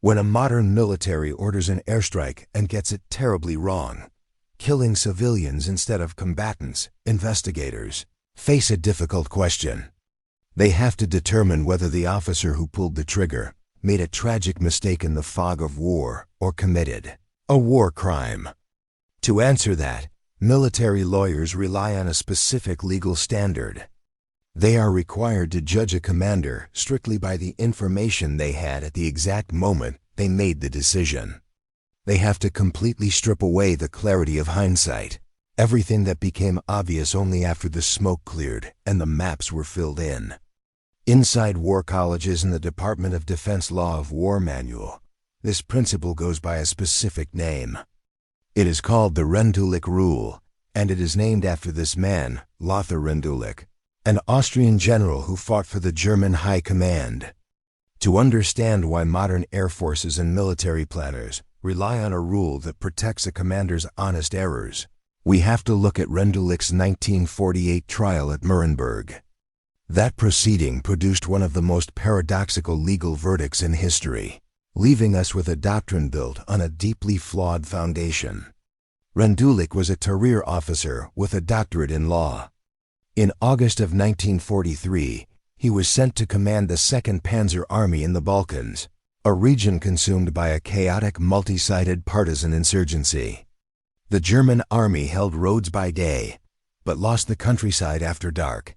When a modern military orders an airstrike and gets it terribly wrong, killing civilians instead of combatants, investigators face a difficult question. They have to determine whether the officer who pulled the trigger made a tragic mistake in the fog of war or committed a war crime. To answer that, military lawyers rely on a specific legal standard. They are required to judge a commander strictly by the information they had at the exact moment they made the decision. They have to completely strip away the clarity of hindsight, everything that became obvious only after the smoke cleared and the maps were filled in. Inside war colleges and the Department of Defense Law of War Manual, this principle goes by a specific name. It is called the Rendulic Rule, and it is named after this man, Lothar Rendulic, an Austrian general who fought for the German High Command. To understand why modern air forces and military planners rely on a rule that protects a commander's honest errors, we have to look at Rendulic's 1948 trial at Nuremberg. That proceeding produced one of the most paradoxical legal verdicts in history, leaving us with a doctrine built on a deeply flawed foundation. Rendulic was a career officer with a doctorate in law. In August of 1943, he was sent to command the 2nd Panzer Army in the Balkans, a region consumed by a chaotic, multi-sided partisan insurgency. The German army held roads by day, but lost the countryside after dark.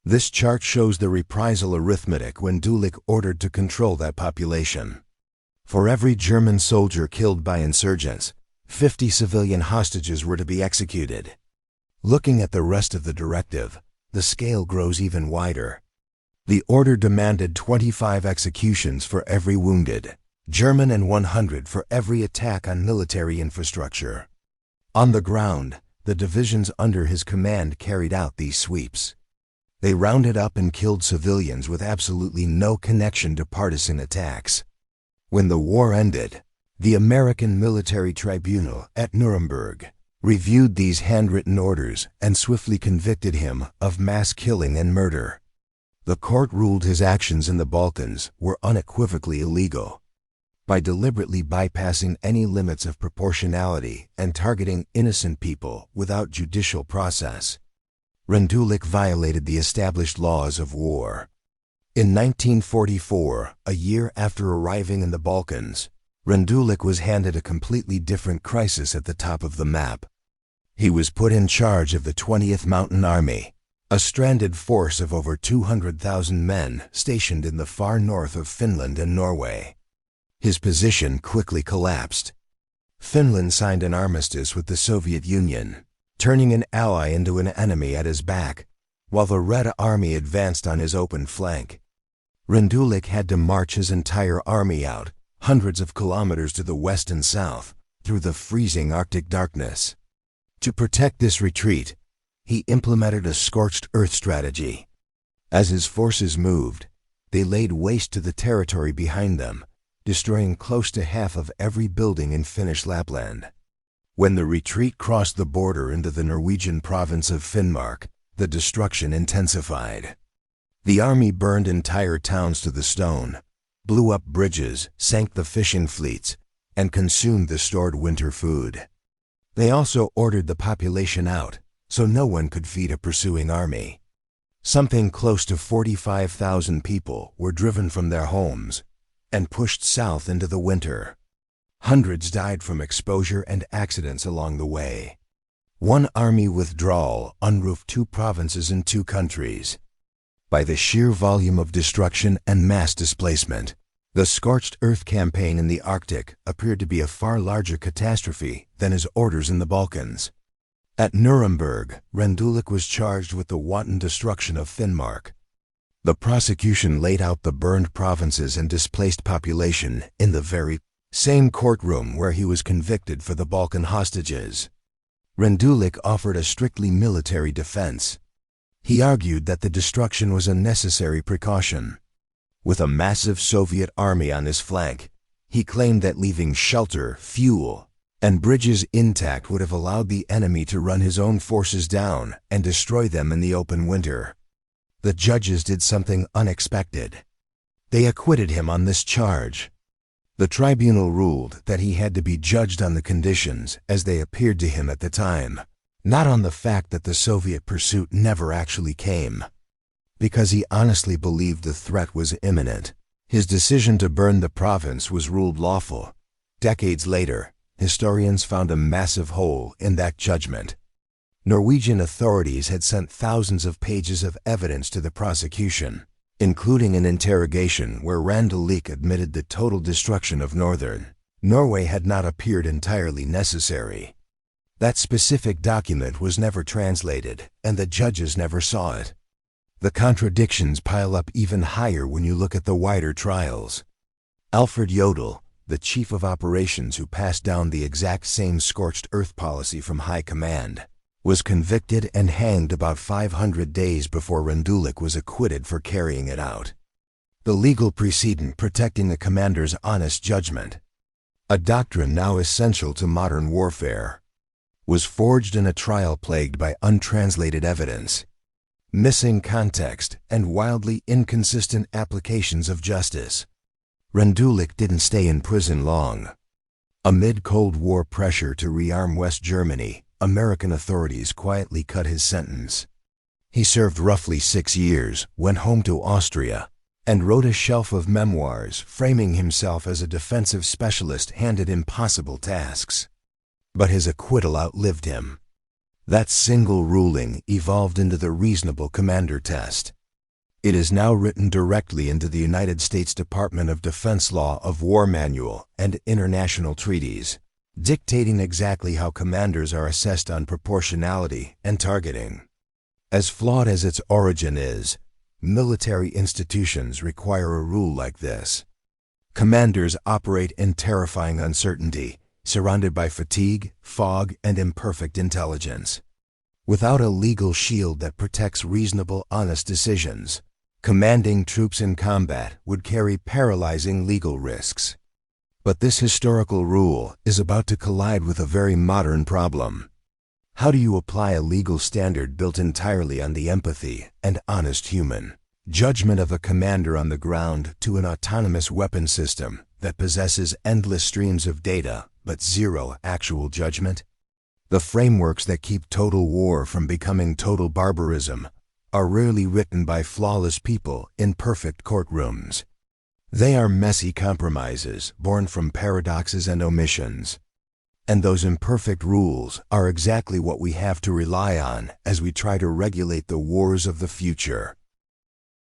This chart shows the reprisal arithmetic when Rendulic ordered to control that population. For every German soldier killed by insurgents, 50 civilian hostages were to be executed. Looking at the rest of the directive, the scale grows even wider. The order demanded 25 executions for every wounded German and 100 for every attack on military infrastructure. On the ground, the divisions under his command carried out these sweeps. They rounded up and killed civilians with absolutely no connection to partisan attacks. When the war ended, the American military tribunal at Nuremberg reviewed these handwritten orders and swiftly convicted him of mass killing and murder. The court ruled his actions in the Balkans were unequivocally illegal. By deliberately bypassing any limits of proportionality and targeting innocent people without judicial process, Rendulic violated the established laws of war. In 1944, a year after arriving in the Balkans, Rendulic was handed a completely different crisis at the top of the map. He was put in charge of the 20th Mountain Army, a stranded force of over 200,000 men stationed in the far north of Finland and Norway. His position quickly collapsed. Finland signed an armistice with the Soviet Union, turning an ally into an enemy at his back, while the Red Army advanced on his open flank. Rendulic had to march his entire army out, hundreds of kilometers to the west and south, through the freezing Arctic darkness. To protect this retreat, he implemented a scorched-earth strategy. As his forces moved, they laid waste to the territory behind them, destroying close to half of every building in Finnish Lapland. When the retreat crossed the border into the Norwegian province of Finnmark, the destruction intensified. The army burned entire towns to the stone, blew up bridges, sank the fishing fleets, and consumed the stored winter food. They also ordered the population out, so no one could feed a pursuing army. Something close to 45,000 people were driven from their homes and pushed south into the winter. Hundreds died from exposure and accidents along the way. One army withdrawal unroofed 2 provinces in 2 countries. By the sheer volume of destruction and mass displacement, the Scorched Earth campaign in the Arctic appeared to be a far larger catastrophe than his orders in the Balkans. At Nuremberg, Rendulic was charged with the wanton destruction of Finnmark. The prosecution laid out the burned provinces and displaced population in the very same courtroom where he was convicted for the Balkan hostages. Rendulic offered a strictly military defense. He argued that the destruction was a necessary precaution. With a massive Soviet army on his flank, he claimed that leaving shelter, fuel, and bridges intact would have allowed the enemy to run his own forces down and destroy them in the open winter. The judges did something unexpected. They acquitted him on this charge. The tribunal ruled that he had to be judged on the conditions as they appeared to him at the time, not on the fact that the Soviet pursuit never actually came. Because he honestly believed the threat was imminent, his decision to burn the province was ruled lawful. Decades later, historians found a massive hole in that judgment. Norwegian authorities had sent thousands of pages of evidence to the prosecution, including an interrogation where Rendulic admitted the total destruction of northern Norway had not appeared entirely necessary. That specific document was never translated, and the judges never saw it. The contradictions pile up even higher when you look at the wider trials. Alfred Jodl, the chief of operations who passed down the exact same scorched-earth policy from high command, was convicted and hanged about 500 days before Rendulic was acquitted for carrying it out. The legal precedent protecting the commander's honest judgment, a doctrine now essential to modern warfare, was forged in a trial plagued by untranslated evidence, missing context, and wildly inconsistent applications of justice. Rendulic didn't stay in prison long. Amid Cold War pressure to rearm West Germany, American authorities quietly cut his sentence. He served roughly 6 years, went home to Austria, and wrote a shelf of memoirs framing himself as a defensive specialist handed impossible tasks. But his acquittal outlived him. That single ruling evolved into the reasonable commander test. It is now written directly into the United States Department of Defense Law of War Manual and international treaties, dictating exactly how commanders are assessed on proportionality and targeting. As flawed as its origin is, military institutions require a rule like this. Commanders operate in terrifying uncertainty, surrounded by fatigue, fog, and imperfect intelligence. Without a legal shield that protects reasonable, honest decisions, commanding troops in combat would carry paralyzing legal risks. But this historical rule is about to collide with a very modern problem. How do you apply a legal standard built entirely on the empathy and honest human judgment of a commander on the ground to an autonomous weapon system that possesses endless streams of data but zero actual judgment? The frameworks that keep total war from becoming total barbarism are rarely written by flawless people in perfect courtrooms. They are messy compromises born from paradoxes and omissions. And those imperfect rules are exactly what we have to rely on as we try to regulate the wars of the future.